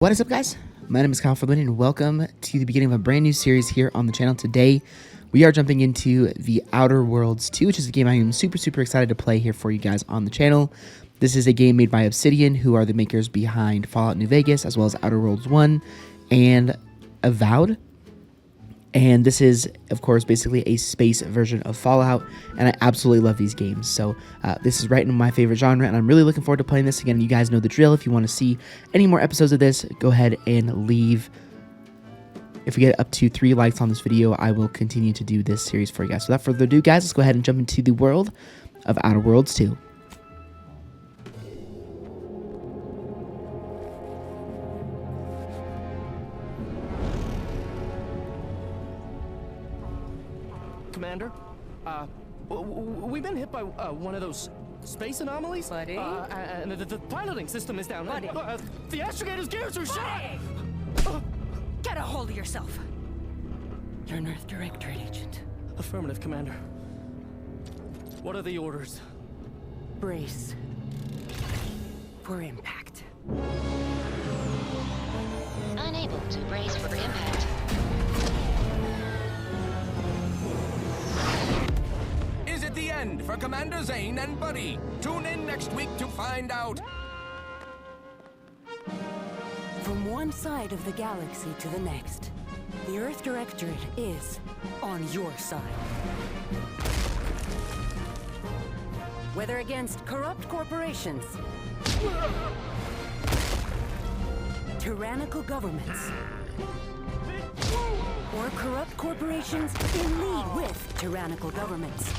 What is up, guys? My name is Kyle FtW and welcome to the beginning of a brand new series here on the channel. Today we are jumping into The Outer Worlds 2, which is a game I am super excited to play here for you guys on the channel. This is a game made by Obsidian, who are the makers behind Fallout New Vegas, as well as Outer Worlds 1 and Avowed. And this is, of course, basically a space version of Fallout, and I absolutely love these games. So this is right in my favorite genre, and I'm really looking forward to playing this again. You guys know the drill. If you want to see any more episodes of this, go ahead and leave. If we get up to 3 likes on this video, I will continue to do this series for you guys. So without further ado, guys, let's go ahead and jump into the world of Outer Worlds 2. Commander, we've been hit by one of those space anomalies. Buddy? And the piloting system is down. Buddy? The astrogator's gears are shot. Get a hold of yourself. You're an Earth Directorate agent. Affirmative, Commander. What are the orders? Brace for impact. Unable to brace for impact. Is it the end for Commander Zane and Buddy? Tune in next week to find out. From one side of the galaxy to the next, the Earth Directorate is on your side. Whether against corrupt corporations, tyrannical governments, or corrupt corporations in league with tyrannical governments,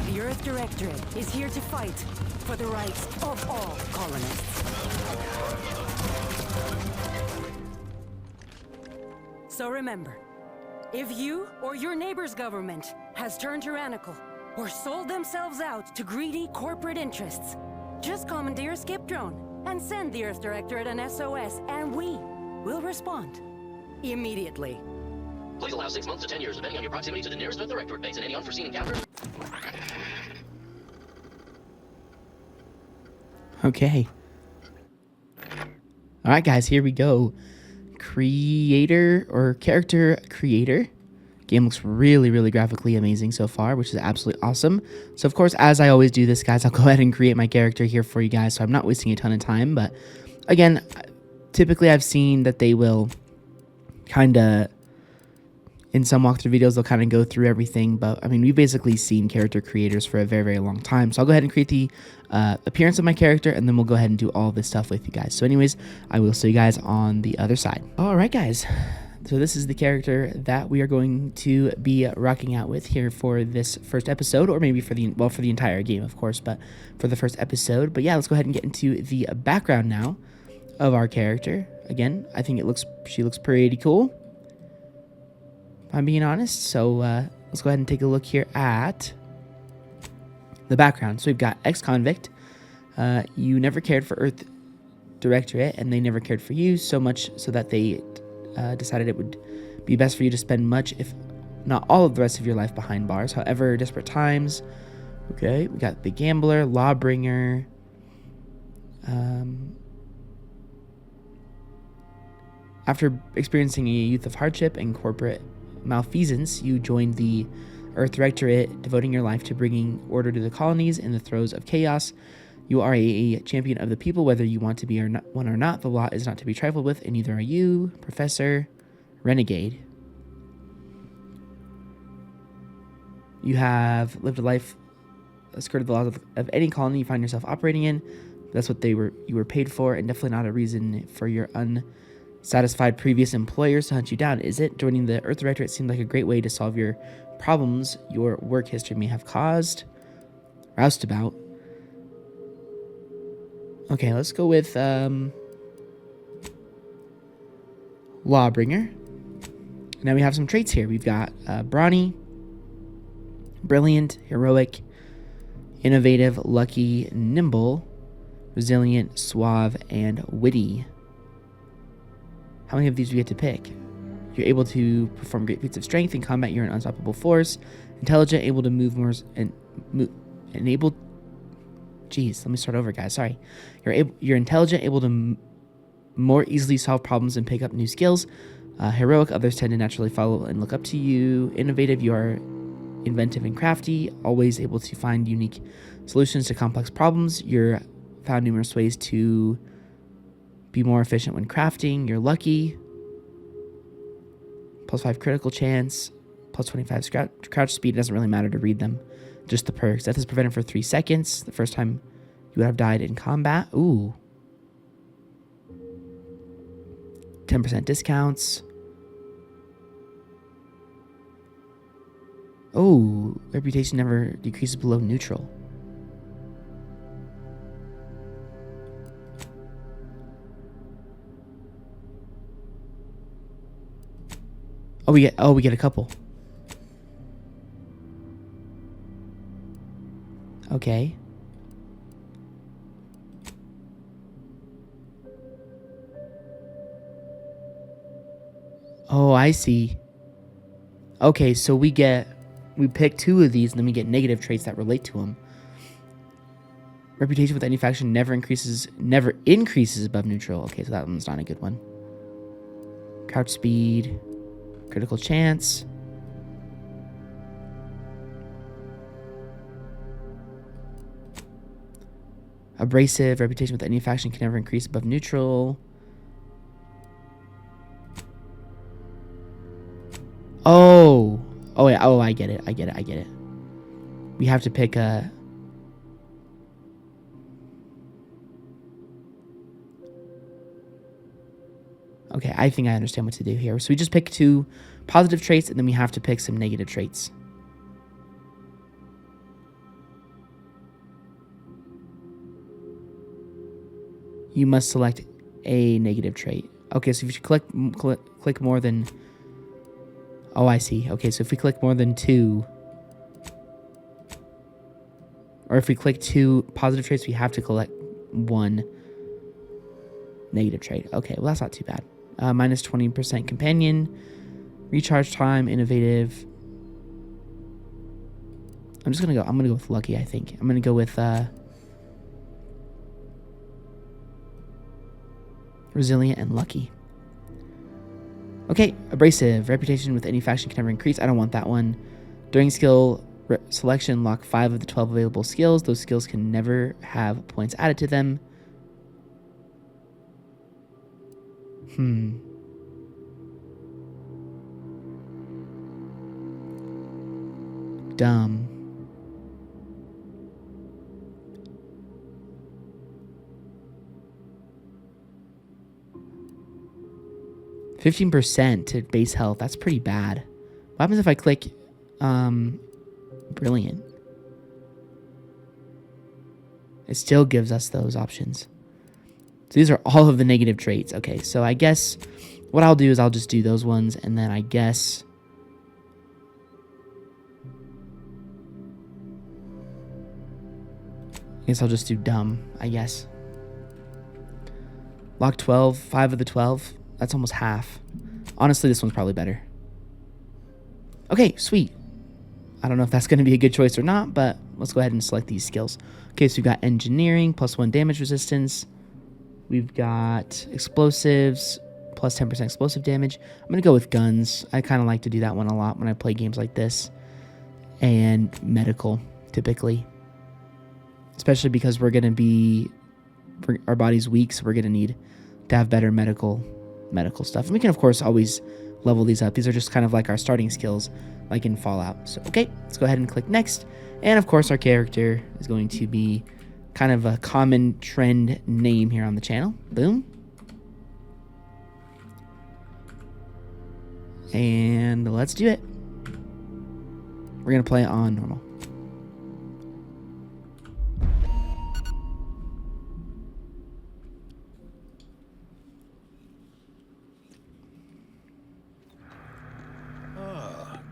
the Earth Directorate is here to fight for the rights of all colonists. So remember, if you or your neighbor's government has turned tyrannical or sold themselves out to greedy corporate interests, just commandeer a skip drone and send the Earth Directorate an SOS, and we will respond immediately. Please allow 6 months to 10 years, depending on your proximity to the nearest Earth Directorate base and any unforeseen encounters. Okay. Alright, guys, here we go. Creator or character creator. Game looks really graphically amazing so far, which is absolutely awesome. So, of course, as I always do this, guys, I'll go ahead and create my character here for you guys, so I'm not wasting a ton of time. But, again, typically I've seen that they will kind of, in some walkthrough videos, they'll kind of go through everything. But, I mean, we've basically seen character creators for a very long time. So I'll go ahead and create the appearance of my character, and then we'll go ahead and do all this stuff with you guys. So anyways, I will see you guys on the other side. All right, guys. So this is the character that we are going to be rocking out with here for this first episode, or maybe for the entire game, of course, but for the first episode. But yeah, let's go ahead and get into the background now of our character. Again, I think she looks pretty cool, if I'm being honest. So let's go ahead and take a look here at the background. So we've got ex-convict. You never cared for Earth Directorate, and they never cared for you, so much so that they decided it would be best for you to spend much, if not all, of the rest of your life behind bars. However, desperate times. Okay, we got the gambler, lawbringer. After experiencing a youth of hardship and corporate malfeasance, you joined the Earth Directorate, devoting your life to bringing order to the colonies in the throes of chaos. You are a champion of the people, whether you want to be one or not. The law is not to be trifled with, and neither are you, Professor Renegade. You have lived a life skirted the laws of any colony you find yourself operating in. That's what you were paid for, and definitely not a reason for your unsatisfied previous employers to hunt you down, is it? Joining the Earth Directorate seemed like a great way to solve your problems your work history may have caused. Roustabout. Okay, let's go with Lawbringer. Now we have some traits here. We've got brawny, brilliant, heroic, innovative, lucky, nimble, resilient, suave, and witty. How many of these do we get to pick? You're able to perform great feats of strength in combat. You're an unstoppable force. Intelligent, able to move more, and able Jeez, let me start over, guys. Sorry. You're intelligent, able to more easily solve problems and pick up new skills. Heroic, others tend to naturally follow and look up to you. Innovative, you are inventive and crafty, always able to find unique solutions to complex problems. You're found numerous ways to be more efficient when crafting. You're lucky. +5 critical chance. +25 crouch speed. It doesn't really matter to read them. Just the perks. Death is prevented for 3 seconds. The first time you would have died in combat. Ooh. 10% discounts. Oh, reputation never decreases below neutral. We get a couple. Okay. Oh, I see. Okay, so we pick 2 of these and then we get negative traits that relate to them. Reputation with any faction never increases above neutral. Okay, so that one's not a good one. Crouch speed, critical chance. Abrasive, reputation with any faction can never increase above neutral. Oh, yeah. Oh, I get it. We have to pick a... Okay, I think I understand what to do here. So we just pick 2 positive traits, and then we have to pick some negative traits. You must select a negative trait. Okay, so if you click more than... Oh, I see. Okay, so if we click more than 2... Or if we click 2 positive traits, we have to collect 1 negative trait. Okay, well, that's not too bad. Minus 20% companion. Recharge time, innovative. I'm gonna go with lucky, I think. I'm gonna go with resilient and lucky. Okay, abrasive. Reputation with any faction can never increase. I don't want that one. During skill selection, lock 5 of the 12 available skills. Those skills can never have points added to them. Dumb. %, to base health. That's pretty bad. What happens if I click brilliant? It still gives us those options. So these are all of the negative traits. Okay, so I guess what I'll do is I'll just do those ones, and then I guess I'll just do dumb, I guess. Lock 12, 5 of the 12. That's almost half. Honestly, this one's probably better. Okay, sweet. I don't know if that's going to be a good choice or not, but let's go ahead and select these skills. Okay, so we've got engineering, +1 damage resistance. We've got explosives, plus 10% explosive damage. I'm going to go with guns. I kind of like to do that one a lot when I play games like this. And medical, typically. Especially because we're going to be... Our body's weak, so we're going to need to have better medical stuff. And we can, of course, always level these up. These are just kind of like our starting skills, like in Fallout. So, okay, let's go ahead and click next. And, of course, our character is going to be kind of a common trend name here on the channel. Boom. And let's do it. We're going to play on normal.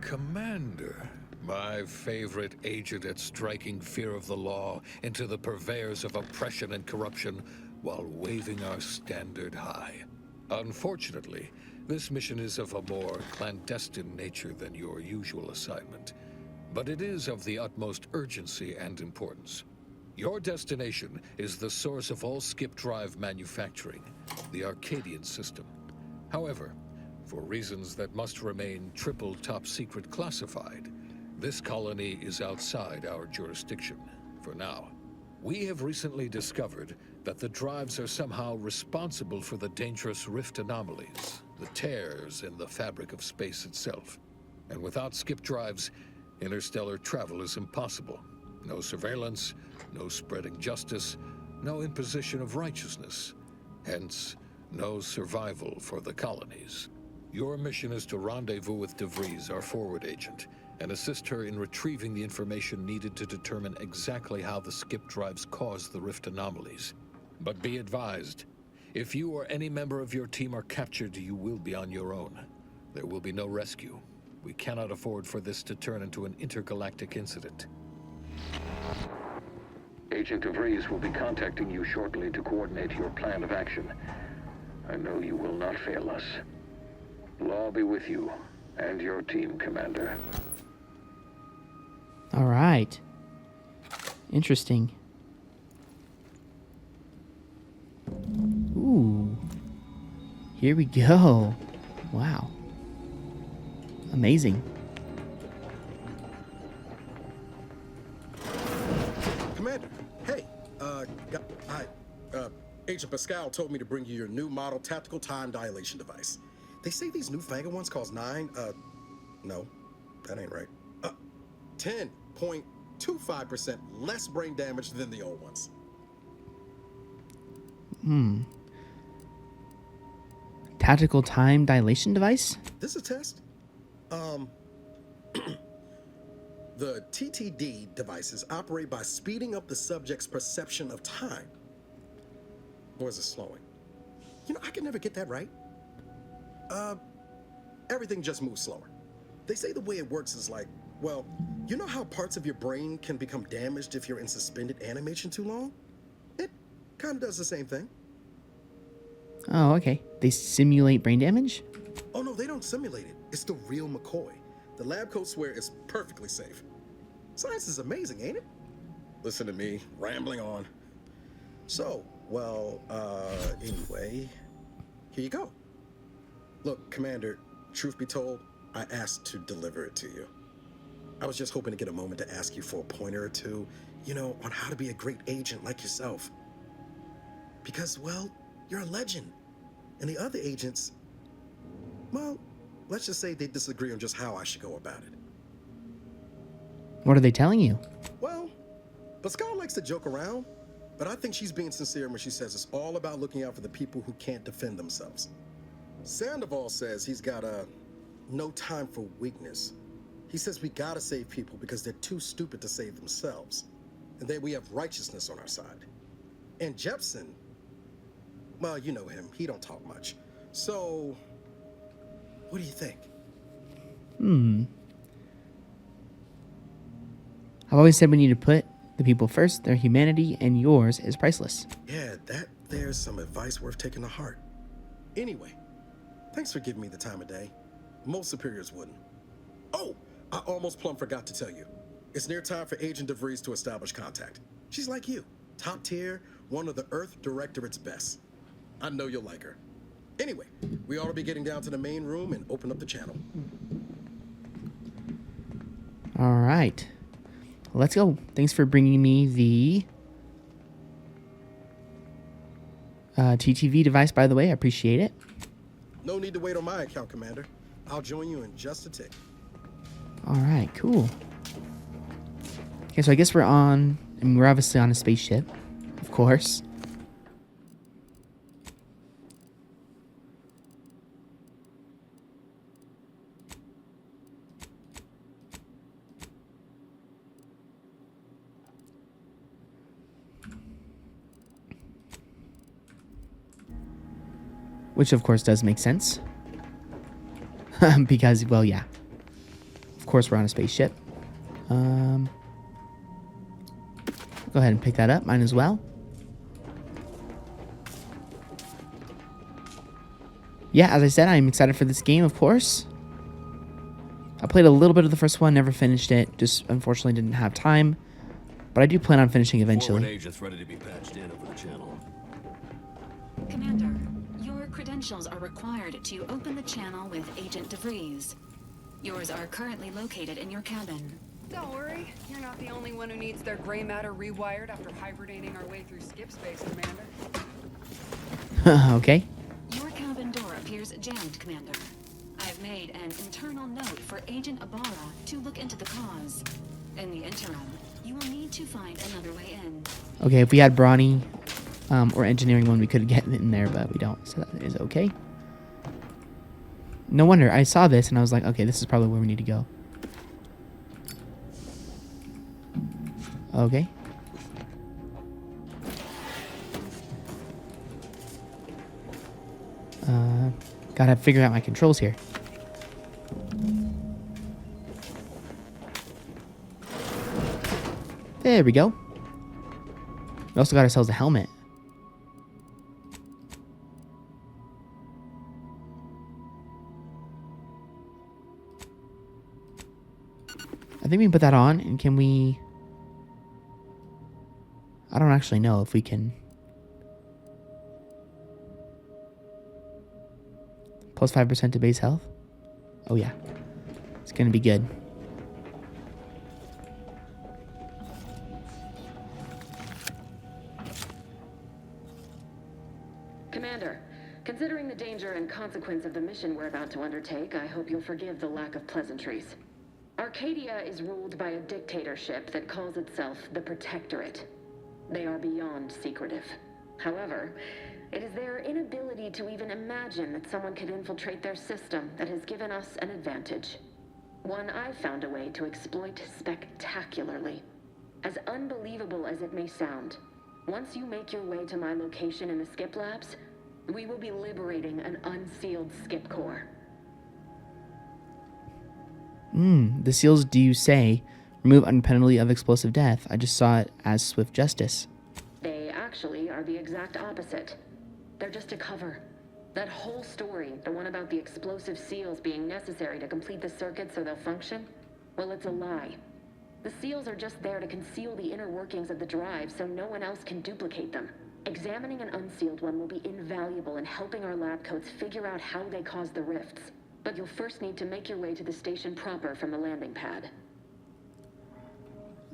Commander, my favorite agent at striking fear of the law into the purveyors of oppression and corruption while waving our standard high. Unfortunately, this mission is of a more clandestine nature than your usual assignment, but it is of the utmost urgency and importance. Your destination is the source of all skip drive manufacturing, the Arcadian system. However, for reasons that must remain triple top secret classified, this colony is outside our jurisdiction for now. We have recently discovered that the drives are somehow responsible for the dangerous rift anomalies, the tears in the fabric of space itself. And without skip drives, interstellar travel is impossible. No surveillance, no spreading justice, no imposition of righteousness. Hence, no survival for the colonies. Your mission is to rendezvous with DeVries, our forward agent, and assist her in retrieving the information needed to determine exactly how the skip drives caused the rift anomalies. But be advised, if you or any member of your team are captured, you will be on your own. There will be no rescue. We cannot afford for this to turn into an intergalactic incident. Agent DeVries will be contacting you shortly to coordinate your plan of action. I know you will not fail us. Law be with you and your team, Commander. All right. Interesting. Ooh. Here we go. Wow. Amazing. Commander, hey, Agent Pascal told me to bring you your new model tactical time dilation device. They say these newfangled ones cause no, that ain't right. 10.25% less brain damage than the old ones. Tactical time dilation device? This is a test. The TTD devices operate by speeding up the subject's perception of time. Or is it slowing? You know, I can never get that right. Everything just moves slower. They say the way it works is like, well, you know how parts of your brain can become damaged if you're in suspended animation too long? It kind of does the same thing. Oh, okay. They simulate brain damage? Oh no, they don't simulate it. It's the real McCoy. The lab coats swear it's perfectly safe. Science is amazing, ain't it? Listen to me, rambling on. So, well, anyway, here you go. Look, Commander, truth be told, I asked to deliver it to you. I was just hoping to get a moment to ask you for a pointer or two, you know, on how to be a great agent like yourself. Because, well, you're a legend. And the other agents, well, let's just say they disagree on just how I should go about it. What are they telling you? Well, Pascal likes to joke around, but I think she's being sincere when she says it's all about looking out for the people who can't defend themselves. Sandoval says he's got no time for weakness. He says we gotta save people because they're too stupid to save themselves. And then we have righteousness on our side. And Jepson, well, you know him, he don't talk much. So, what do you think? I've always said we need to put the people first. Their humanity and yours is priceless. Yeah, there's some advice worth taking to heart. Anyway, thanks for giving me the time of day. Most superiors wouldn't. Oh, I almost plumb forgot to tell you. It's near time for Agent DeVries to establish contact. She's like you, top tier, one of the Earth Directorate's best. I know you'll like her. Anyway, we ought to be getting down to the main room and open up the channel. All right. Let's go. Thanks for bringing me the TTV device, by the way. I appreciate it. No need to wait on my account, Commander. I'll join you in just a tick. All right, cool. Okay, so I guess we're obviously on a spaceship, of course. Which, of course, does make sense. Because, well, yeah. Of course, we're on a spaceship. Go ahead and pick that up. Mine as well. Yeah, as I said, I'm excited for this game, of course. I played a little bit of the first one, never finished it. Just, unfortunately, didn't have time. but I do plan on finishing Forward eventually. agents ready to be patched in over the channel. Commander, your credentials are required to open the channel with Agent DeVries. Yours are currently located in your cabin. Don't worry, you're not the only one who needs their gray matter rewired after hibernating our way through skip space, Commander. Okay. Your cabin door appears jammed, Commander. I've made an internal note for Agent Ibarra to look into the cause. In the interim, you will need to find another way in. Okay, if we had Brawny or Engineering one, we could get in there, but we don't, so that is okay. No wonder. I saw this and I was like, okay, this is probably where we need to go. Okay. Gotta figure out my controls here. There we go. We also got ourselves a helmet. I think we can put that on, and can we... I don't actually know if we can... Plus 5% to base health? Oh yeah. It's gonna be good. Commander, considering the danger and consequence of the mission we're about to undertake, I hope you'll forgive the lack of pleasantries. Arcadia is ruled by a dictatorship that calls itself the Protectorate. They are beyond secretive. However, it is their inability to even imagine that someone could infiltrate their system that has given us an advantage. One I've found a way to exploit spectacularly. As unbelievable as it may sound, once you make your way to my location in the Skip Labs, we will be liberating an unsealed Skip core. The seals do say, remove under penalty of explosive death. I just saw it as swift justice. They actually are the exact opposite. They're just a cover. That whole story, the one about the explosive seals being necessary to complete the circuit so they'll function, well, it's a lie. The seals are just there to conceal the inner workings of the drive so no one else can duplicate them. Examining an unsealed one will be invaluable in helping our lab coats figure out how they cause the rifts. But you'll first need to make your way to the station proper from the landing pad.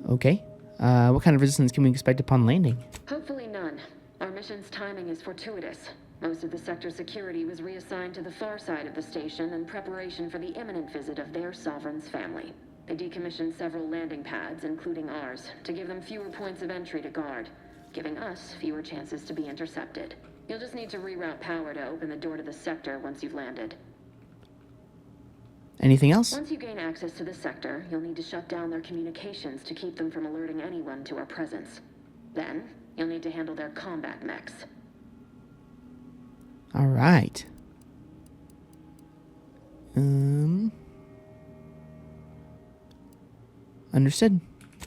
Okay. What kind of resistance can we expect upon landing? Hopefully none. Our mission's timing is fortuitous. Most of the sector's security was reassigned to the far side of the station in preparation for the imminent visit of their sovereign's family. They decommissioned several landing pads, including ours, to give them fewer points of entry to guard, giving us fewer chances to be intercepted. You'll just need to reroute power to open the door to the sector once you've landed. Anything else? Once you gain access to the sector, you'll need to shut down their communications to keep them from alerting anyone to our presence. Then, you'll need to handle their combat mechs. All right. Understood.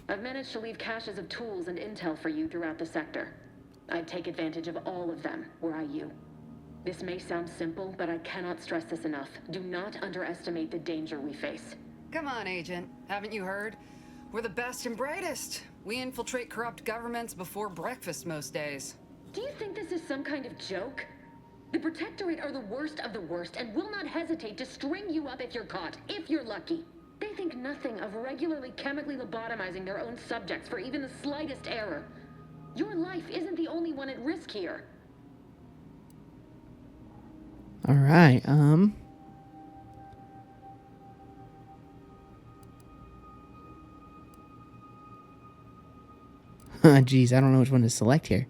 I've managed to leave caches of tools and intel for you throughout the sector. I'd take advantage of all of them, were I you. This may sound simple, but I cannot stress this enough. Do not underestimate the danger we face. Come on, Agent. Haven't you heard? We're the best and brightest. We infiltrate corrupt governments before breakfast most days. Do you think this is some kind of joke? The Protectorate are the worst of the worst and will not hesitate to string you up if you're caught, if you're lucky. They think nothing of regularly chemically lobotomizing their own subjects for even the slightest error. Your life isn't the only one at risk here. All right. Geez, I don't know which one to select here.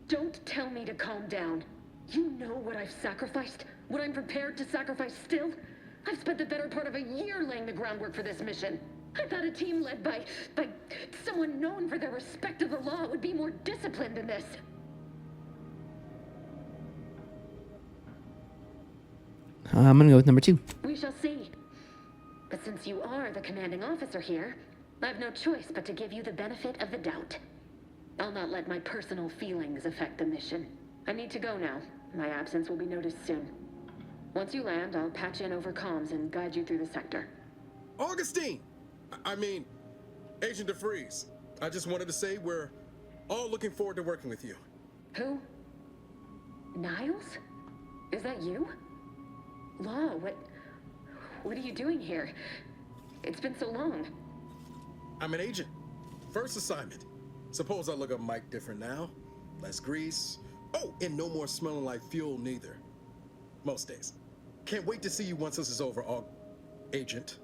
Don't tell me to calm down. You know what I've sacrificed? What I'm prepared to sacrifice still? I've spent the better part of a year laying the groundwork for this mission. I thought a team led by someone known for their respect of the law would be more disciplined than this. I'm gonna go with number 2. We shall see. But since you are the commanding officer here, I have no choice but to give you the benefit of the doubt. I'll not let my personal feelings affect the mission. I need to go now. My absence will be noticed soon. Once you land, I'll patch in over comms and guide you through the sector. Augustine! I mean, Agent DeVries. I just wanted to say we're all looking forward to working with you. Who? Niles? Is that you? Law, what are you doing here? It's been so long. I'm an agent. First assignment. Suppose I look up Mike different now. Less grease. Oh, and no more smelling like fuel neither. Most days. Can't wait to see you once this is over, Agent.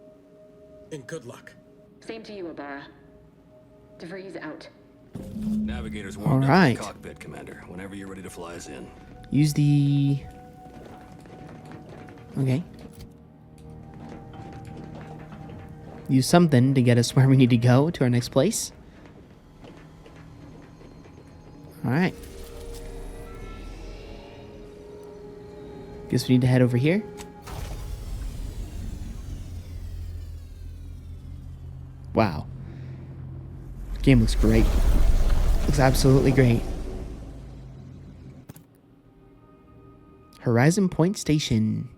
And good luck. Same to you, Ibarra. DeVries out. Navigator's warmed up in the cockpit, Commander. Whenever you're ready to fly us in. Use the... Okay. Use something to get us where we need to go to our next place. Alright. Guess we need to head over here. Wow. The game looks great. Looks absolutely great. Horizon Point Station.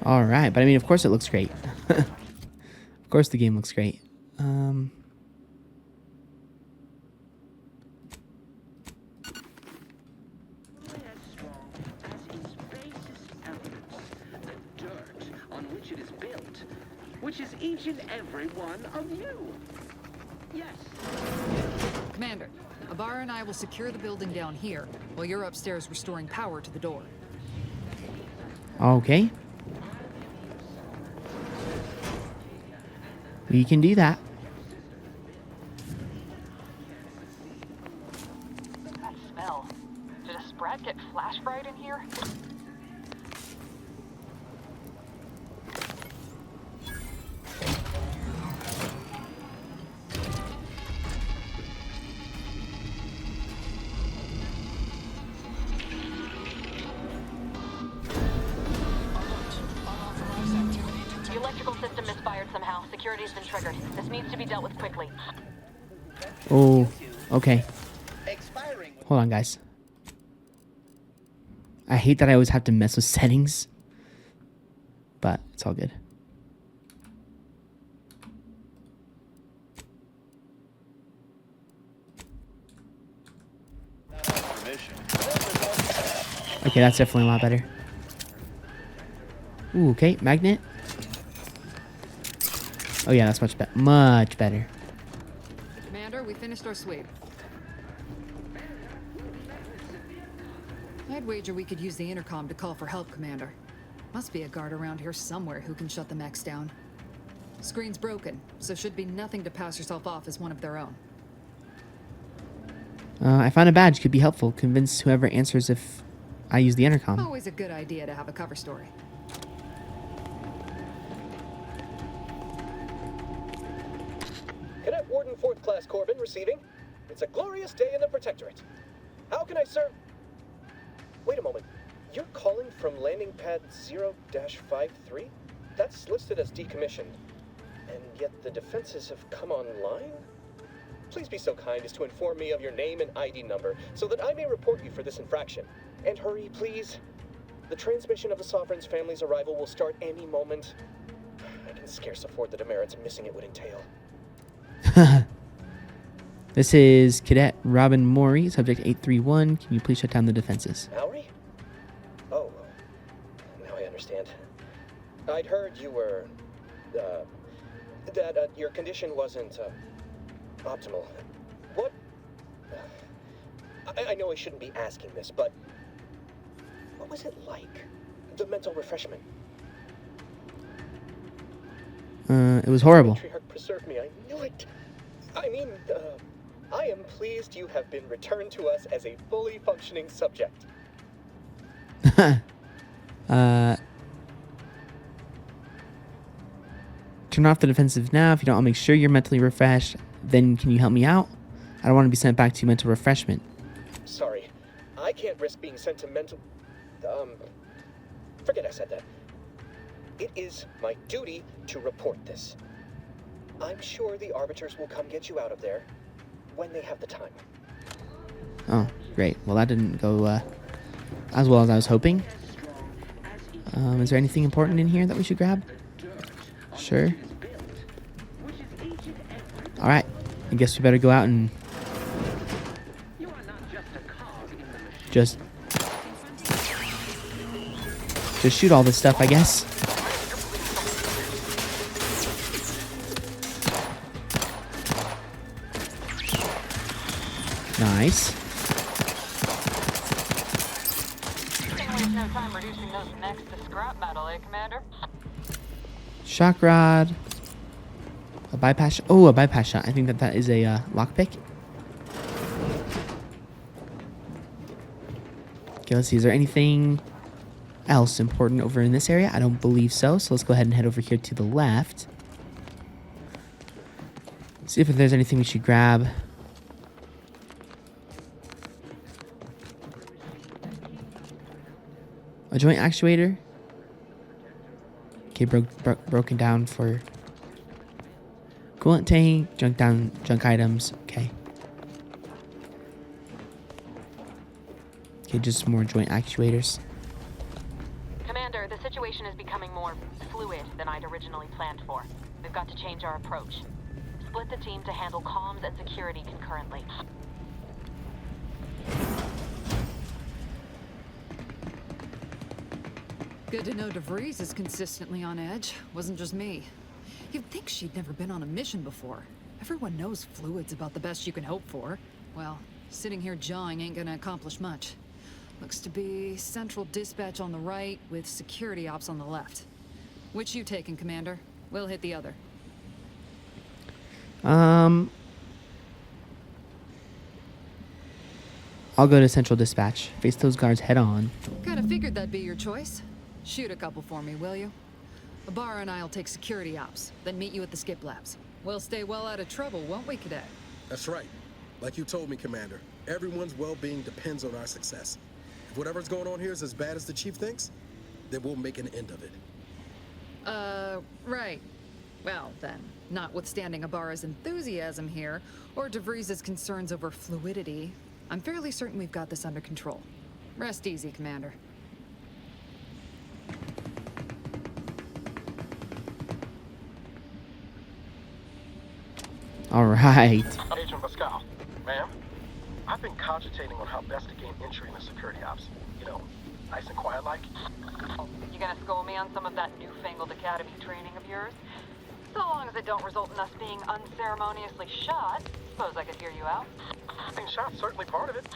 All right, but I mean, of course it looks great. Of course the game looks great. Which is each and every one of you. Yes. Commander, Ibarra and I will secure the building down here, while you're upstairs restoring power to the door. Okay. We can do that. That smell. Did a sprat get flash fried in here? The electrical system misfired somehow. Security's been triggered. This needs to be dealt with quickly. Oh, okay. Hold on, guys. I hate that I always have to mess with settings, but it's all good. Okay, that's definitely a lot better. Ooh, okay, magnet. Oh yeah, that's much better. Commander, we finished our sweep. I'd wager we could use the intercom to call for help, Commander. Must be a guard around here somewhere who can shut the mechs down. Screen's broken, so should be nothing to pass yourself off as one of their own. I found a badge. Could be helpful. Convince whoever answers if I use the intercom. Always a good idea to have a cover story. Cadet Warden 4th Class Corbin receiving. It's a glorious day in the Protectorate. How can I serve? Wait a moment. You're calling from landing pad 0-53? That's listed as decommissioned. And yet the defenses have come online? Please be so kind as to inform me of your name and ID number so that I may report you for this infraction. And hurry, please. The transmission of the Sovereign's family's arrival will start any moment. I can scarce afford the demerits missing it would entail. This is Cadet Robin Maury, subject 831. Can you please shut down the defenses? Maury? Oh, now I understand. I'd heard you were, that your condition wasn't, optimal. What? I know I shouldn't be asking this, but what was it like? The mental refreshment? It was horrible. Patriarch preserve me, I knew it. I mean, I am pleased you have been returned to us as a fully functioning subject. turn off the defensive now. If you don't, I'll make sure you're mentally refreshed. Then can you help me out? I don't want to be sent back to mental refreshment. Sorry, I can't risk being sent to mental... Forget I said that. It is my duty to report this. I'm sure the Arbiters will come get you out of there when they have the time. Oh, great. Well, that didn't go as well as I was hoping. Is there anything important in here that we should grab? Sure. Alright. I guess we better go out and just shoot all this stuff, I guess. Nice. No time reducing those necks to scrap metal, eh, Commander? Shock rod. A bypass. Oh, a bypass shot. I think that is a lockpick. Okay, let's see. Is there anything else important over in this area? I don't believe so. So let's go ahead and head over here to the left. See if there's anything we should grab. A joint actuator. Okay, broken down for coolant tank, junk items. Okay. Okay, just more joint actuators. Commander, the situation is becoming more fluid than I'd originally planned for. We've got to change our approach. Split the team to handle comms and security concurrently. Good to know DeVries is consistently on edge. Wasn't just me. You'd think she'd never been on a mission before. Everyone knows fluid's about the best you can hope for. Well, sitting here jawing ain't gonna accomplish much. Looks to be central dispatch on the right with security ops on the left. Which you taking, Commander? We'll hit the other. I'll go to central dispatch. Face those guards head on. Kinda figured that'd be your choice. Shoot a couple for me, will you? Ibarra and I'll take security ops, then meet you at the skip labs. We'll stay well out of trouble, won't we, Cadet? That's right. Like you told me, Commander, everyone's well-being depends on our success. If whatever's going on here is as bad as the Chief thinks, then we'll make an end of it. Right. Well, then, notwithstanding Ibarra's enthusiasm here, or DeVries' concerns over fluidity, I'm fairly certain we've got this under control. Rest easy, Commander. All right. Agent Pascal, ma'am, I've been cogitating on how best to gain entry into security ops. You know, nice and quiet like. You gonna school me on some of that newfangled academy training of yours? So long as it don't result in us being unceremoniously shot, suppose I could hear you out. Being shot's certainly part of it.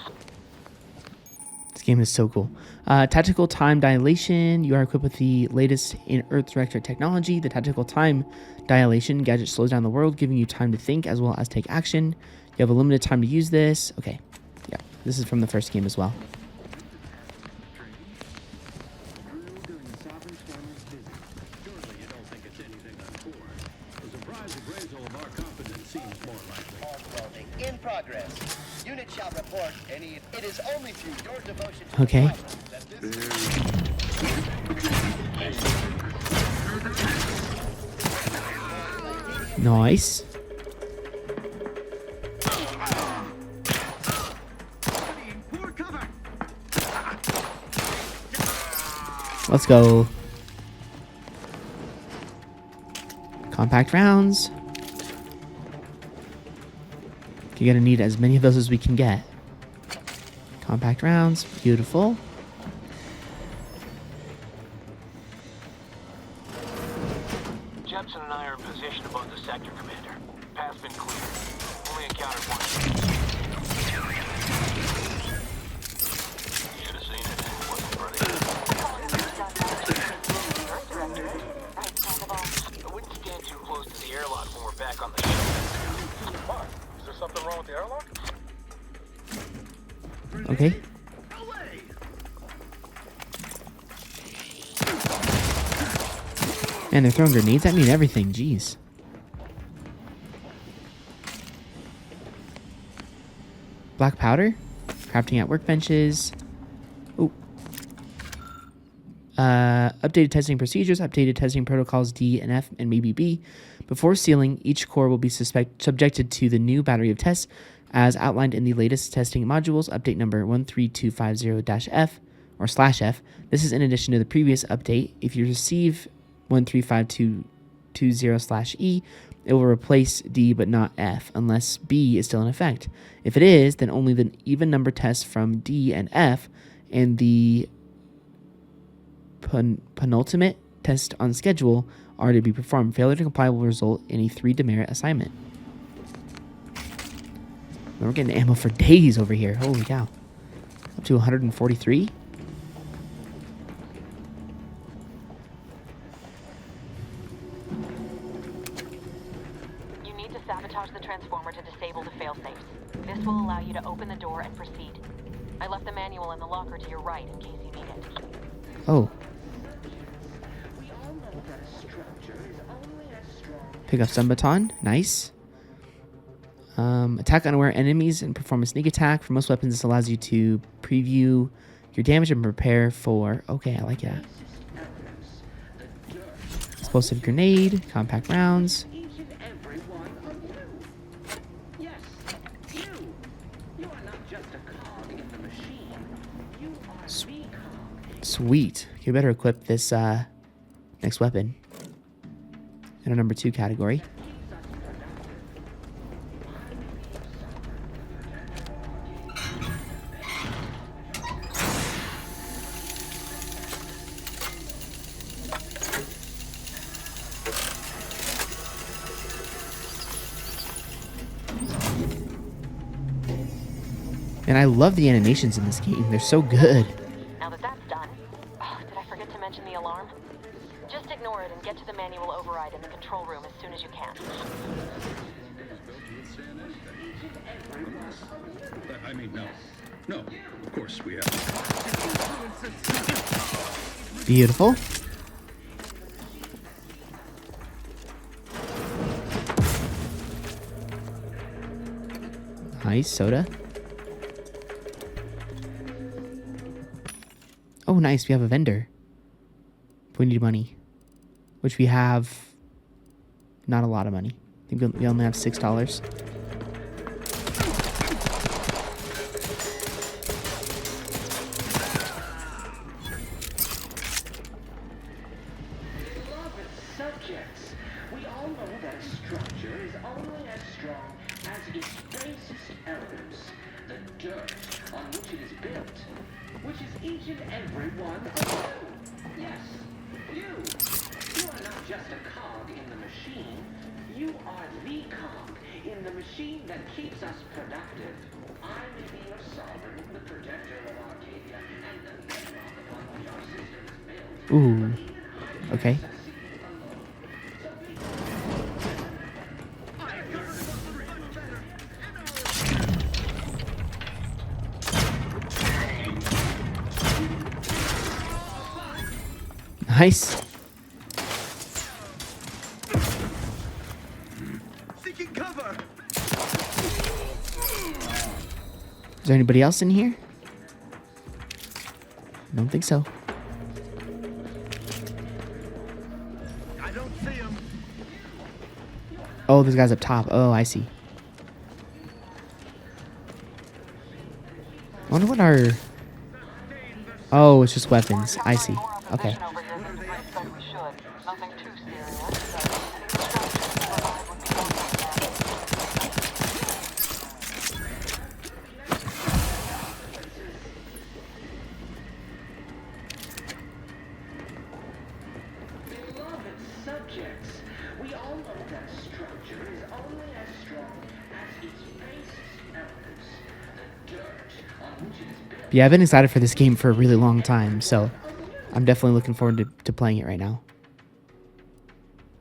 This game is so cool. Tactical time dilation. You are equipped with the latest in Earth's reactor technology. The tactical time dilation gadget slows down the world, giving you time to think as well as take action. You have a limited time to use this. Okay. Yeah, this is from the first game as well. In progress. Unit shall report any. It is only through your devotion to Okay. Nice. Let's go. Compact rounds. You're gonna need as many of those as we can get. Compact rounds, beautiful. Jepson and I are in position above the sector, Commander. Path's been clear. Only encountered one. You should have seen it. It wasn't pretty. I wouldn't stand too close to the airlock when we're back on the ship. Why? Is there something wrong with the airlock? Okay. Man, they're throwing grenades at me and everything. Jeez. Black powder. Crafting at workbenches. Ooh. Updated testing procedures. Updated testing protocols D and F and maybe B. Before sealing, each core will be subjected to the new battery of tests as outlined in the latest testing modules. Update number 13250-F or /F. This is in addition to the previous update. If you receive 13520/E, it will replace D but not F unless B is still in effect. If it is, then only the even number tests from D and F and the penultimate test on schedule are to be performed. Failure to comply will result in a 3 demerit assignment. We're getting ammo for days over here. Holy cow. Up to 143. You need to sabotage the transformer to disable the failsafes. This will allow you to open the door and proceed. I left the manual in the locker to your right in case you need it. Oh. Pick up some baton. Nice. Attack unaware enemies and perform a sneak attack. For most weapons, this allows you to preview your damage and prepare for... Okay, I like that. Explosive grenade. Compact rounds. Sweet. You better equip this next weapon in our number 2 category. And I love the animations in this game. They're so good. Now that that's done, did I forget to mention the alarm? Just ignore it and get to the manual override in the control room as soon as you can. I mean, no. No, of course we have. Beautiful. Nice soda. Oh, nice. We have a vendor. We need money, which we have not a lot of money. I think we only have $6. Subjects, we all know that a structure is only as strong as its basest elements, the dirt on which it is built, which is each and every one of you. Yes, you. You are not just a cog in the machine. You are the cog in the machine that keeps us productive. I may be your sovereign, the protector of Arcadia, and the bedrock upon which our system is built. Ooh. Okay. Nice. Seeking cover. Is there anybody else in here? I don't think so. I don't see him. Oh, this guy's up top. Oh, I see. I wonder what our... Oh, it's just weapons. I see. Okay. Subjects, we all know that a structure is only as strong as its basest elements, the dirt on which it is built. Yeah, I've been excited for this game for a really long time, so I'm definitely looking forward to playing it right now.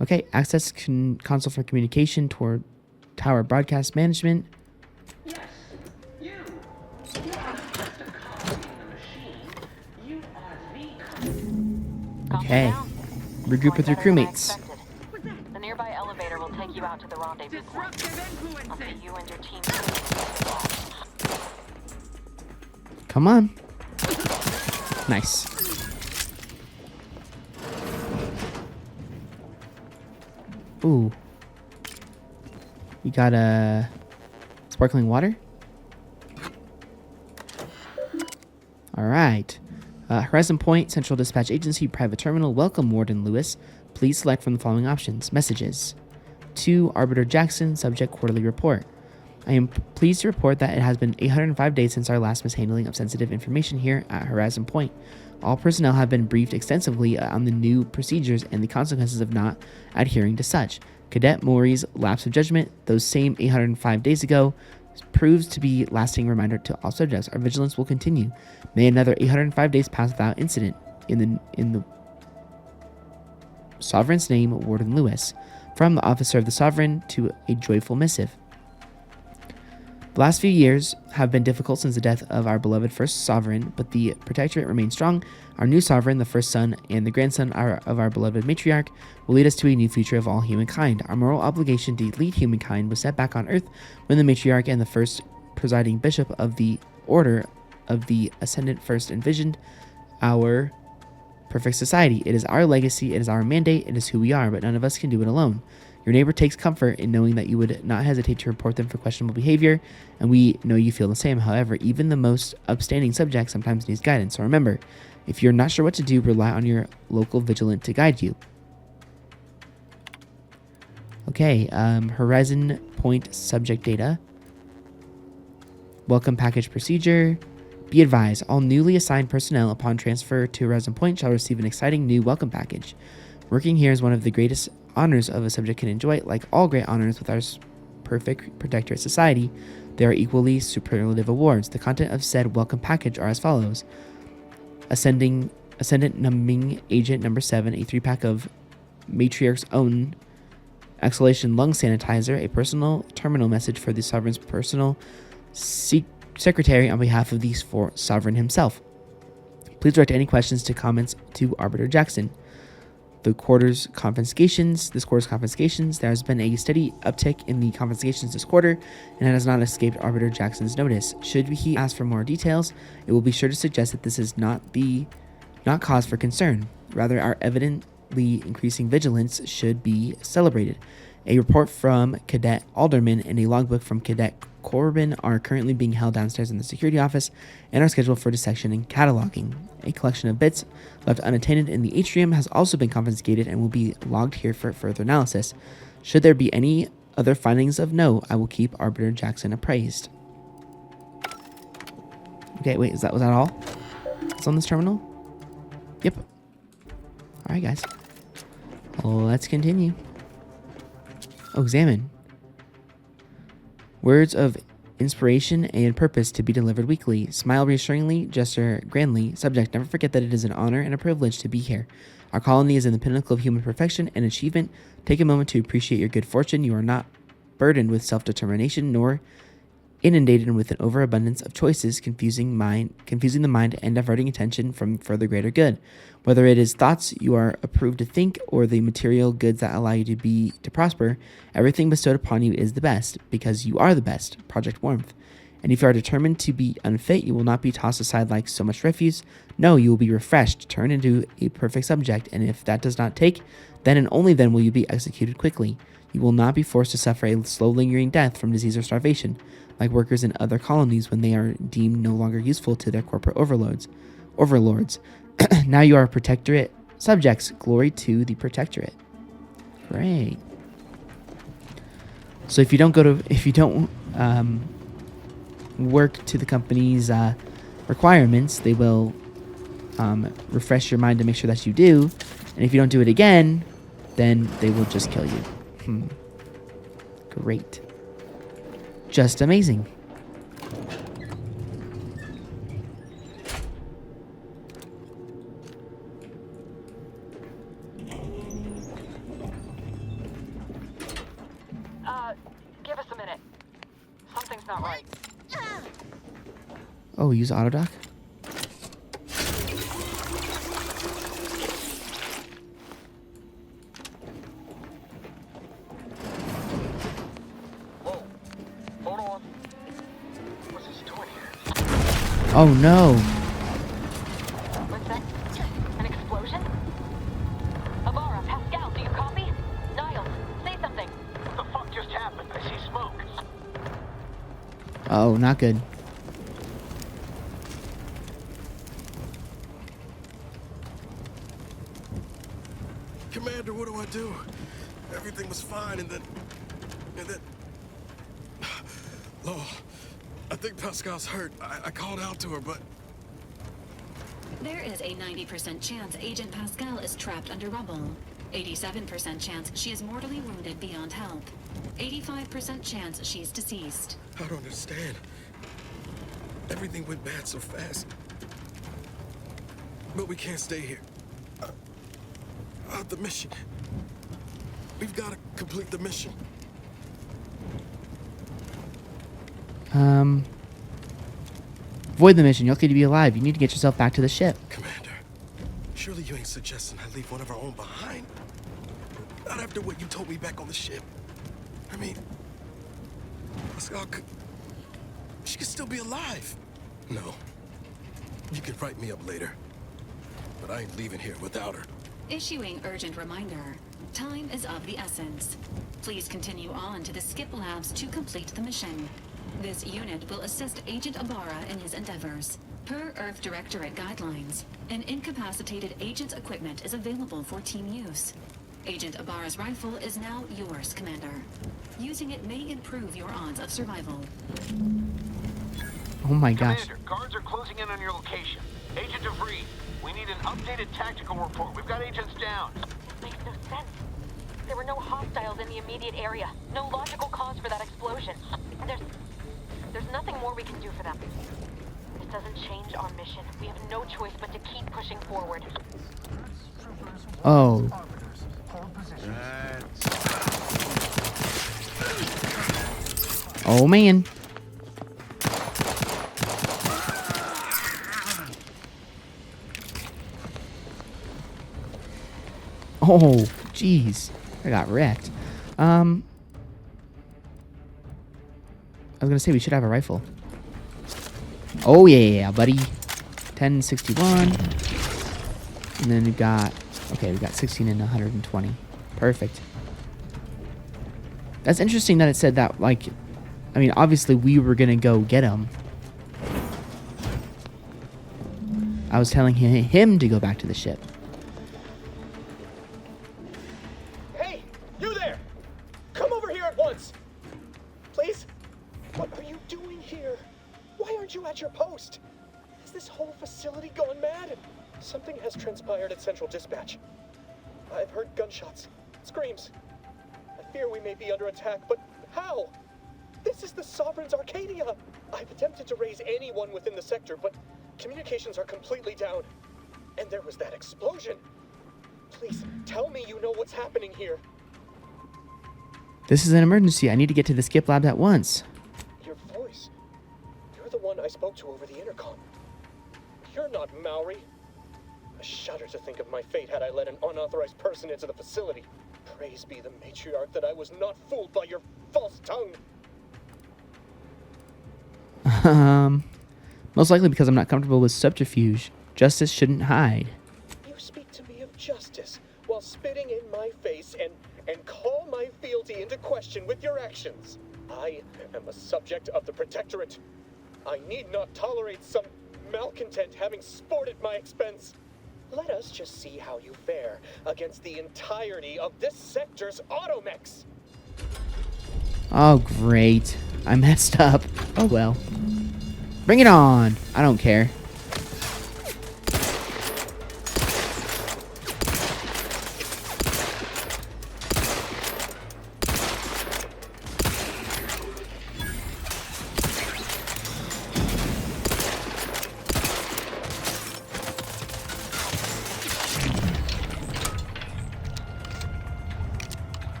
Okay, access console for communication toward tower broadcast management. Yes, you. You are not just a cog in the machine. You are the cog. Okay. regroup with your crewmates. The nearby elevator will take you out to the rendezvous point. I'll see you and your team. Come on. Nice. Ooh. You got a sparkling water? All right. Horizon Point, Central Dispatch Agency, Private Terminal. Welcome, Warden Lewis. Please select from the following options. Messages. To Arbiter Jackson, subject quarterly report. I am pleased to report that it has been 805 days since our last mishandling of sensitive information here at Horizon Point. All personnel have been briefed extensively on the new procedures and the consequences of not adhering to such. Cadet Maury's lapse of judgment, those same 805 days ago, proves to be a lasting reminder to all subjects. Our vigilance will continue. May another 805 days pass without incident. In the Sovereign's name, Warden Lewis. From the Officer of the Sovereign to a joyful missive. The last few years have been difficult since the death of our beloved first sovereign, but the Protectorate remains strong. Our new sovereign, the first son and the grandson of our beloved matriarch, will lead us to a new future of all humankind. Our moral obligation to lead humankind was set back on Earth when the matriarch and the first presiding bishop of the Order of the Ascendant first envisioned our perfect society. It is our legacy, it is our mandate, it is who we are, but none of us can do it alone. Your neighbor takes comfort in knowing that you would not hesitate to report them for questionable behavior, and we know you feel the same. However, even the most upstanding subject sometimes needs guidance. So remember, if you're not sure what to do, rely on your local vigilant to guide you. Okay, Horizon Point subject data. Welcome package procedure. Be advised, all newly assigned personnel upon transfer to Horizon Point shall receive an exciting new welcome package. Working here is one of the greatest honors of a subject can enjoy. Like all great honors with our perfect Protectorate society, there are equally superlative awards. The content of said welcome package are as follows. Ascendant Numbing Agent number 7, a 3-pack of Matriarch's Own Exhalation Lung Sanitizer, a personal terminal message for the Sovereign's personal secretary on behalf of the Sovereign himself. Please direct any questions to comments to Arbiter Jackson. This quarter's confiscations, there has been a steady uptick in the confiscations this quarter, and it has not escaped Arbiter Jackson's notice. Should he ask for more details, it will be sure to suggest that this is not cause for concern. Rather, our evidently increasing vigilance should be celebrated. A report from Cadet Alderman and a logbook from Cadet Corbin are currently being held downstairs in the security office and are scheduled for dissection and cataloging. A collection of bits left unattended in the atrium has also been confiscated and will be logged here for further analysis. Should there be any other findings of note, I will keep Arbiter Jackson appraised. Okay, wait, was that all? It's on this terminal? Yep. Alright, guys. Let's continue. Oh, examine. Words of inspiration and purpose to be delivered weekly. Smile reassuringly, gesture grandly. Subject, never forget that it is an honor and a privilege to be here. Our colony is in the pinnacle of human perfection and achievement. Take a moment to appreciate your good fortune. You are not burdened with self-determination, nor inundated with an overabundance of choices, confusing the mind and diverting attention from further greater good. Whether it is thoughts you are approved to think or the material goods that allow you to prosper, everything bestowed upon you is the best, because you are the best. Project Warmth. And if you are determined to be unfit, you will not be tossed aside like so much refuse. No, you will be refreshed, turned into a perfect subject, and if that does not take, then and only then will you be executed quickly. You will not be forced to suffer a slow lingering death from disease or starvation, like workers in other colonies when they are deemed no longer useful to their corporate overlords. Now you are Protectorate subjects. Glory to the Protectorate. Great. So if you don't work to the company's requirements, they will refresh your mind to make sure that you do. And if you don't do it again, then they will just kill you. Great. Just amazing. Give us a minute. Something's not right. Oh, use autodock? Oh no. What's that? An explosion? Abara, Pascal, do you copy? Niles, say something. What the fuck just happened? I see smoke. Oh, not good. Commander, what do I do? Everything was fine, and then... Oh, I think Pascal's hurt. I called out to her, but... There is a 90% chance Agent Pascal is trapped under rubble. 87% chance she is mortally wounded beyond help. 85% chance she's deceased. I don't understand. Everything went bad so fast. But we can't stay here. The mission. We've got to complete the mission. Avoid the mission. You're lucky to be alive. You need to get yourself back to the ship. Commander, surely you ain't suggesting I leave one of our own behind? Not after what you told me back on the ship. I mean, Pascal could... She could still be alive. No. You can write me up later. But I ain't leaving here without her. Issuing urgent reminder. Time is of the essence. Please continue on to the Skip Labs to complete the mission. This unit will assist Agent Abara in his endeavors. Per Earth Directorate guidelines, an incapacitated agent's equipment is available for team use. Agent Abara's rifle is now yours, Commander. Using it may improve your odds of survival. Oh my gosh. Commander, guards are closing in on your location. Agent DeVries, we need an updated tactical report. We've got agents down. This makes no sense. There were no hostiles in the immediate area. No logical cause for that explosion. And there's nothing more we can do for them. This doesn't change our mission. We have no choice but to keep pushing forward. Oh. Oh man. Oh, jeez. I got wrecked. I was gonna say we should have a rifle. Oh yeah, buddy. 1061. And then we've got... Okay, we got 16 and 120. Perfect. That's interesting that it said that, like... I mean, obviously we were gonna go get him. I was telling him to go back to the ship. Hey, you there! Come over here at once! Please? What are you doing here? Why aren't you at your post? Has this whole facility gone mad? Something has transpired at Central Dispatch. I've heard gunshots, screams. I fear we may be under attack, but how? This is the Sovereign's Arcadia! I've attempted to raise anyone within the sector, but communications are completely down. And there was that explosion. Please, tell me you know what's happening here. This is an emergency. I need to get to the Skip Lab at once. Your voice. You're the one I spoke to over the intercom. You're not Maori. I shudder to think of my fate had I let an unauthorized person into the facility. Praise be the matriarch that I was not fooled by your false tongue. Most likely because I'm not comfortable with subterfuge. Justice shouldn't hide. You speak to me of justice while spitting in my face and call my fealty into question with your actions. I am a subject of the Protectorate. I need not tolerate some malcontent having sport at my expense. Let us just see how you fare against the entirety of this sector's automechs. Oh, great. I messed up. Oh, well. Bring it on. I don't care.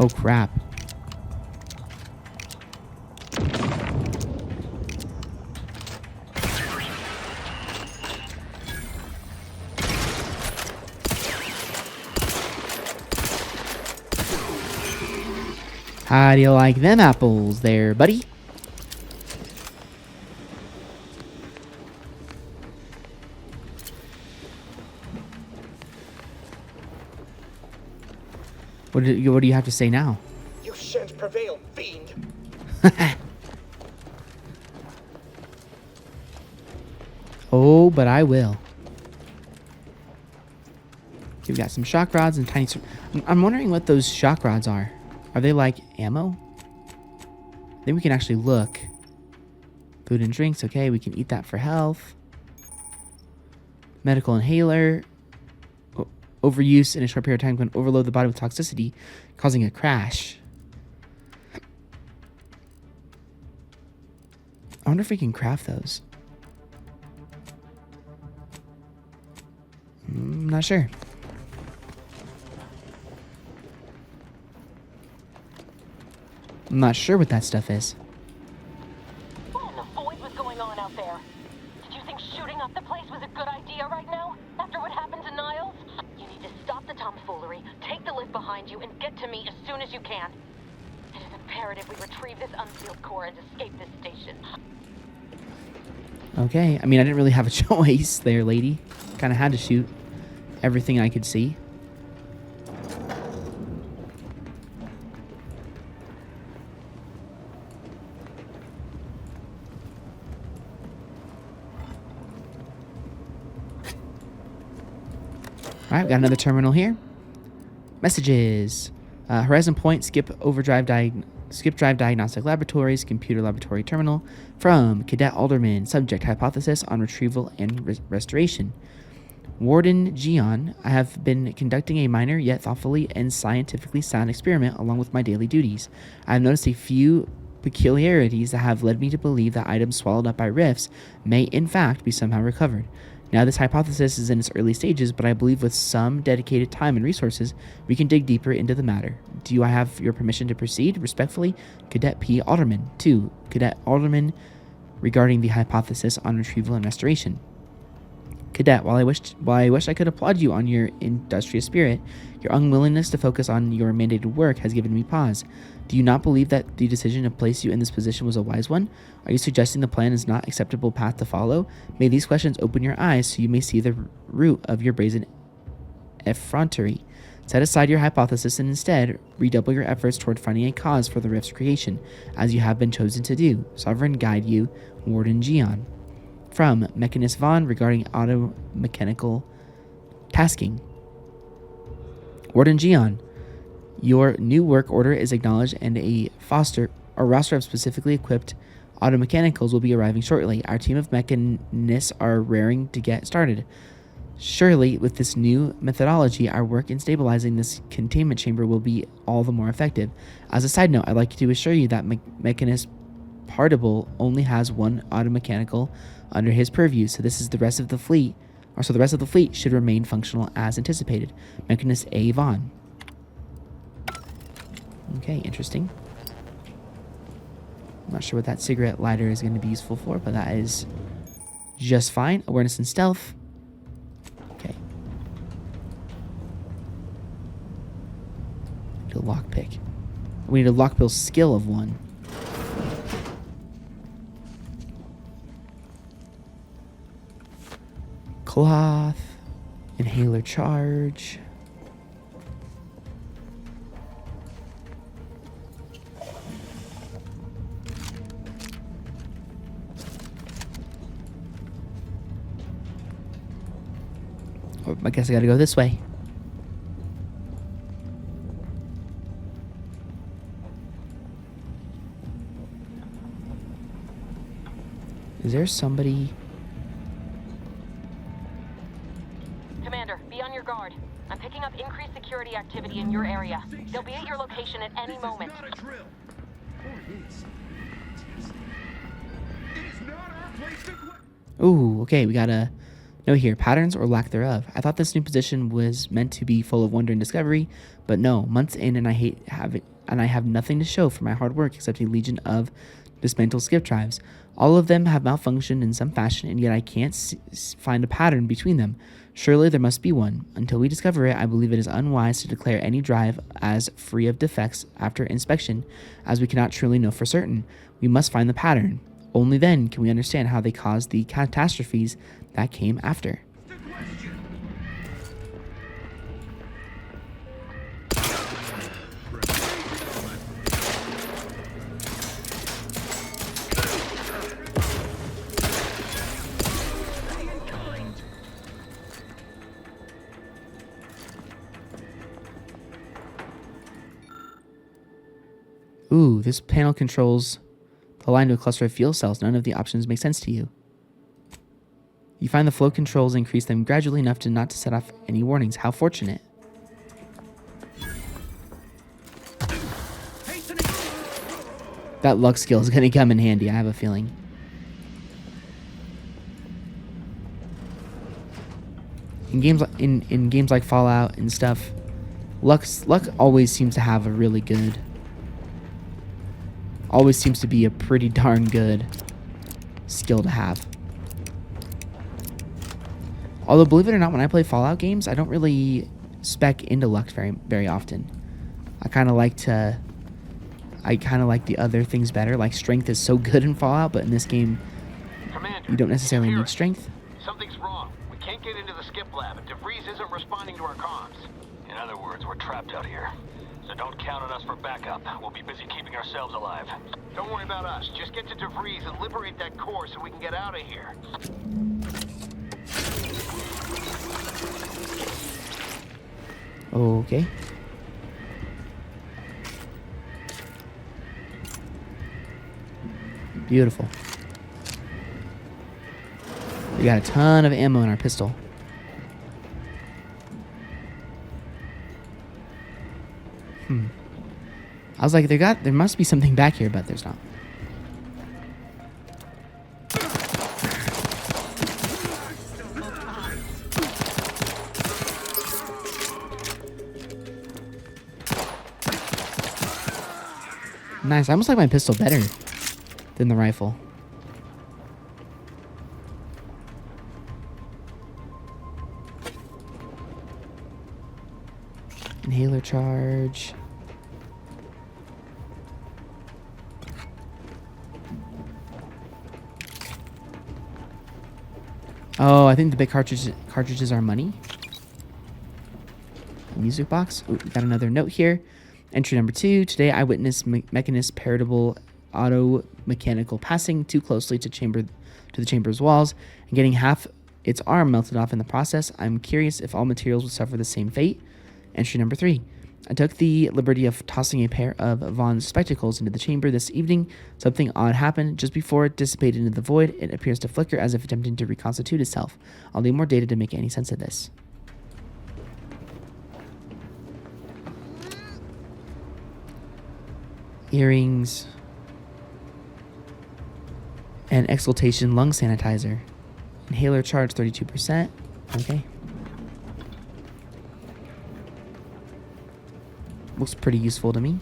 Oh, crap. How do you like them apples there, buddy? What do you have to say now? You shan't prevail, fiend. Oh, but I will. We've got some shock rods and tiny... I'm wondering what those shock rods are. Are they like ammo? Then we can actually look. Food and drinks. Okay, we can eat that for health. Medical inhaler. Overuse in a short period of time can overload the body with toxicity, causing a crash. I wonder if we can craft those. I'm not sure. I'm not sure what that stuff is. What in the void was going on out there? Did you think shooting up the place was a good idea right now? After what happened to Niles? You need to stop the tomfoolery, take the lift behind you, and get to me as soon as you can. It is imperative we retrieve this unsealed core and escape this station. Okay, I mean, I didn't really have a choice there, lady. Kind of had to shoot everything I could see. Alright, got another terminal here. Messages. Horizon Point, Skip Drive Diagnostic Laboratories, Computer Laboratory Terminal. From Cadet Alderman. Subject, hypothesis on retrieval and restoration. Warden Gion, I have been conducting a minor yet thoughtfully and scientifically sound experiment along with my daily duties. I have noticed a few peculiarities that have led me to believe that items swallowed up by rifts may in fact be somehow recovered. Now, this hypothesis is in its early stages, but I believe with some dedicated time and resources, we can dig deeper into the matter. Do I have your permission to proceed? Respectfully, Cadet P. Alderman. 2. Cadet Alderman, regarding the hypothesis on retrieval and restoration. Cadet, while I wish I could applaud you on your industrious spirit, your unwillingness to focus on your mandated work has given me pause. Do you not believe that the decision to place you in this position was a wise one? Are you suggesting the plan is not an acceptable path to follow? May these questions open your eyes so you may see the root of your brazen effrontery. Set aside your hypothesis and instead redouble your efforts toward finding a cause for the rift's creation, as you have been chosen to do. Sovereign guide you, Warden Gion. From Mechanist Vaughn regarding auto-mechanical tasking. Warden Gion, your new work order is acknowledged and a roster of specifically equipped automechanicals will be arriving shortly. Our team of mechanists are raring to get started. Surely, with this new methodology, our work in stabilizing this containment chamber will be all the more effective. As a side note, I'd like to assure you that Mechanist Partible only has one automechanical under his purview, so the rest of the fleet should remain functional as anticipated. Mechanist A. Vaughn. Okay, interesting. I'm not sure what that cigarette lighter is going to be useful for, but that is just fine. Awareness and stealth. Okay. Need a lockpick. We need a lockpick skill of 1. Cloth. Inhaler charge. I guess I gotta go this way. Is there somebody? Commander, be on your guard. I'm picking up increased security activity in your area. They'll be at your location at any moment. Ooh, okay, we got a note here. Patterns or lack thereof. I thought this new position was meant to be full of wonder and discovery, but no, months in and I have nothing to show for my hard work except a legion of dismantled skip drives. All of them have malfunctioned in some fashion, and yet I can't find a pattern between them. Surely there must be one. Until we discover it, I believe it is unwise to declare any drive as free of defects after inspection, as we cannot truly know for certain. We must find the pattern. Only then can we understand how they caused the catastrophes that came after. Ooh, this panel controls the line to a cluster of fuel cells. None of the options make sense to you. You find the flow controls increase them gradually enough to not to set off any warnings. How fortunate. That luck skill is going to come in handy, I have a feeling. In games like Fallout and stuff, luck always seems to have a really good, always seems to be a pretty darn good skill to have. Although, believe it or not, when I play Fallout games, I don't really spec into luck very often. I kind of like the other things better. Like, strength is so good in Fallout, but in this game, Commander, you don't necessarily need strength. Something's wrong. We can't get into the skip lab, and DeVries isn't responding to our comms. In other words, we're trapped out here. So don't count on us for backup. We'll be busy keeping ourselves alive. Don't worry about us. Just get to DeVries and liberate that core so we can get out of here. Okay. Beautiful. We got a ton of ammo in our pistol. I was like, there must be something back here, but there's not. Nice. I almost like my pistol better than the rifle. Inhaler charge. Oh, I think the big cartridges are money. Music box. Ooh, we got another note here. Entry number 2. Today I witnessed Mechanist Paratable Auto Mechanical passing too closely to the chamber's walls and getting half its arm melted off in the process. I'm curious if all materials would suffer the same fate. Entry number 3. I took the liberty of tossing a pair of Vaughn's spectacles into the chamber this evening. Something odd happened. Just before it dissipated into the void, it appears to flicker as if attempting to reconstitute itself. I'll need more data to make any sense of this. Earrings. And exhaltation lung sanitizer. Inhaler charge 32%. Okay. Looks pretty useful to me.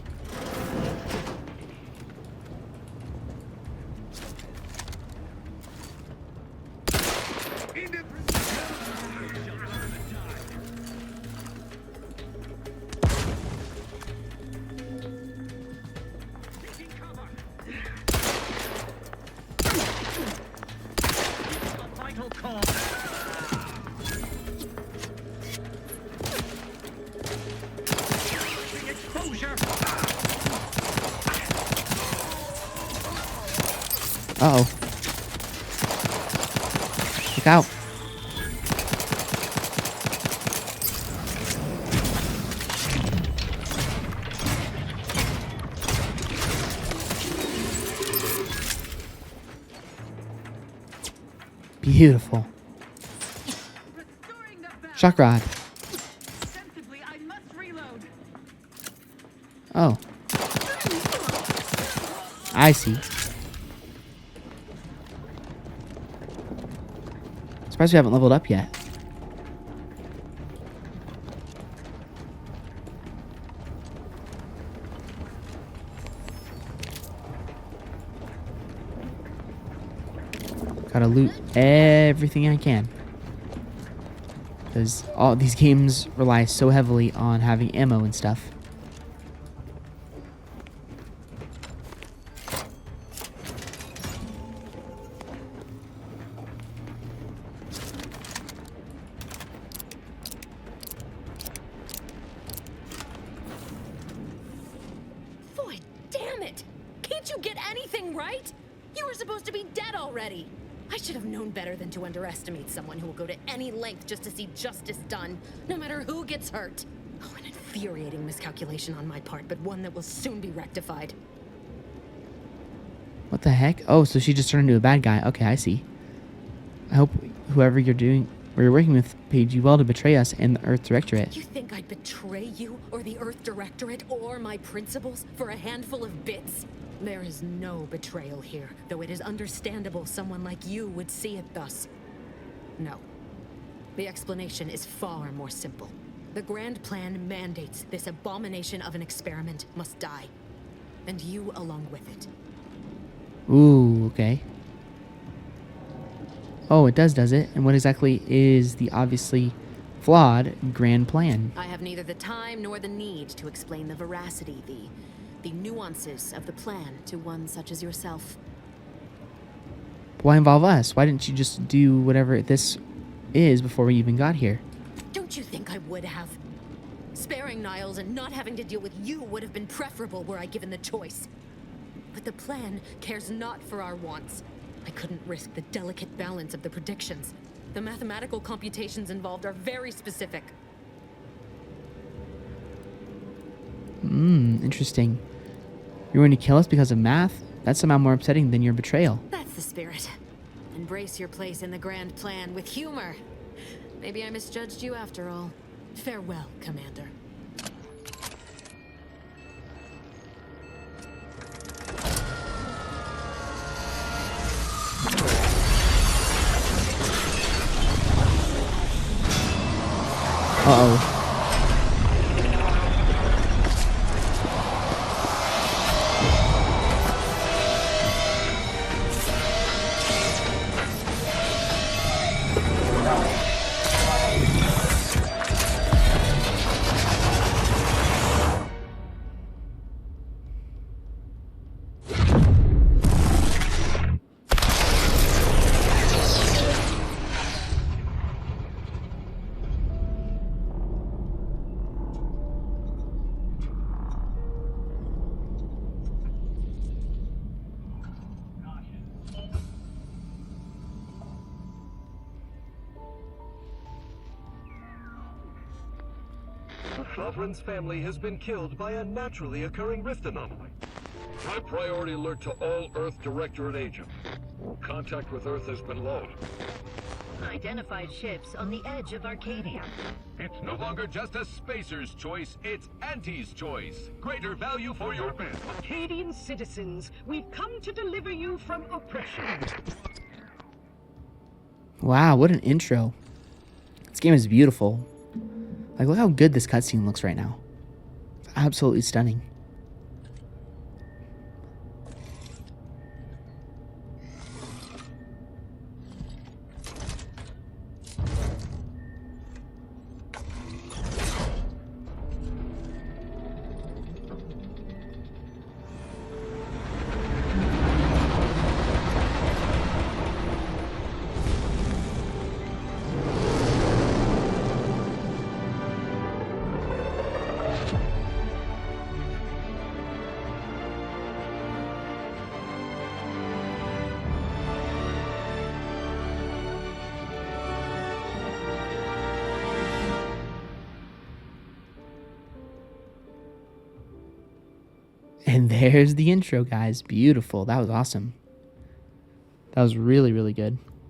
Uh-oh. Look out. Beautiful. Shock rod. Oh. I see. Surprised we haven't leveled up yet. Gotta loot everything I can. Because all these games rely so heavily on having ammo and stuff. Boy, damn it! Can't you get anything right? You were supposed to be dead already. I should have known better than to underestimate someone who will go to any length just to see justice done, no matter who gets hurt. Oh, an infuriating miscalculation on my part, but one that will soon be rectified. What the heck? Oh, so she just turned into a bad guy. Okay, I see. I hope whoever you're working with paid you well to betray us and the Earth Directorate. You think I'd betray you or the Earth Directorate or my principals for a handful of bits? There is no betrayal here, though it is understandable someone like you would see it thus. No. The explanation is far more simple. The Grand Plan mandates this abomination of an experiment must die. And you along with it. Ooh, okay. Oh, it does it? And what exactly is the obviously flawed Grand Plan? I have neither the time nor the need to explain the veracity, the nuances of the plan to one such as yourself. Why involve us? Why didn't you just do whatever this is before we even got here? Don't you think I would have? Sparing Niles and not having to deal with you would have been preferable were I given the choice. But the plan cares not for our wants. I couldn't risk the delicate balance of the predictions. The mathematical computations involved are very specific. Interesting. You're going to kill us because of math? That's somehow more upsetting than your betrayal. That's the spirit. Embrace your place in the Grand Plan with humor. Maybe I misjudged you after all. Farewell, Commander. Uh-oh. Sovereign's family has been killed by a naturally occurring rift anomaly. High priority alert to all Earth Directorate agents. Contact with Earth has been low. Identified ships on the edge of Arcadia. It's no longer just a spacer's choice, it's Auntie's choice. Greater value for your men. Arcadian citizens, we've come to deliver you from oppression. Wow, what an intro. This game is beautiful. Like, look how good this cutscene looks right now. It's absolutely stunning. And there's the intro, guys. Beautiful. That was awesome. That was really, really good.